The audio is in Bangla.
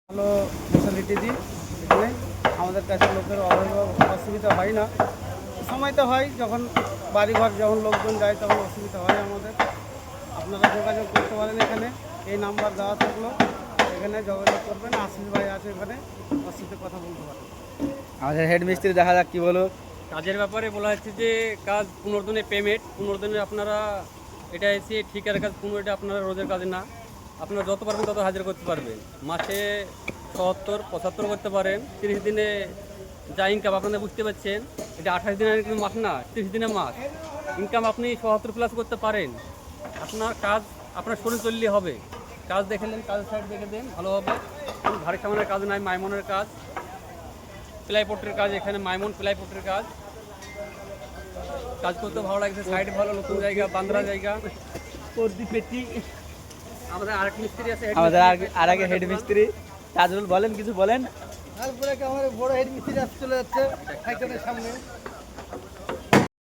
ভালো ফ্যাসিলিটি দিই এখানে। আমাদের কাছে লোকের অসুবিধা হয় না। সময় তো হয় যখন বাড়িঘর যখন লোকজন যায় তখন অসুবিধা হয় আমাদের। আপনারা যোগাযোগ করতে পারেন এখানে, এই নাম্বার দেওয়া থাকলো, এখানে যোগাযোগ করবেন। আশিস ভাই আছে এখানে, ওর সাথে কথা বলতে পারেন। আমাদের হেড মিস্ত্রি দেখা যাক কি বলো। কাজের ব্যাপারে বলা হচ্ছে যে কাজ 15 দিনের পেমেন্ট, 15 দিনে আপনারা এটা এসে ঠিকার কাজ, 15 এটা আপনারা রোজের কাজ না। আপনারা যত পারবেন তত হাজিরা করতে পারবেন। মাসে 70-75 করতে পারেন। 30 দিনে যা ইনকাম আপনারা বুঝতে পারছেন, এটা 28 দিনের কিন্তু মাস না, 30 দিনের মাস ইনকাম আপনি 70 প্লাস করতে পারেন। আপনার কাজ আপনার শরীর চললে হবে। কাজ দেখে নেন, কাজের সাইড দেখে দেন, ভালো হবে। কোনো ভারী সামানের কাজ নাই, মাইমনের কাজ, প্লাইপোর্টের কাজ, এখানে মাইমন প্লাইপোর্টের কাজ। কাজ করতে ভালো লাগছে, সাইড ভালো, নতুন জায়গা, বান্দ্রা জায়গা। আমাদের আরেক মিস্ত্রি আছে, আমাদের আর আগে হেড মিস্ত্রি তাজরুল, বলেন কিছু বলেন। তারপরে আমার বড় হেড মিস্ত্রি চলে যাচ্ছে সাইকেলের সামনে।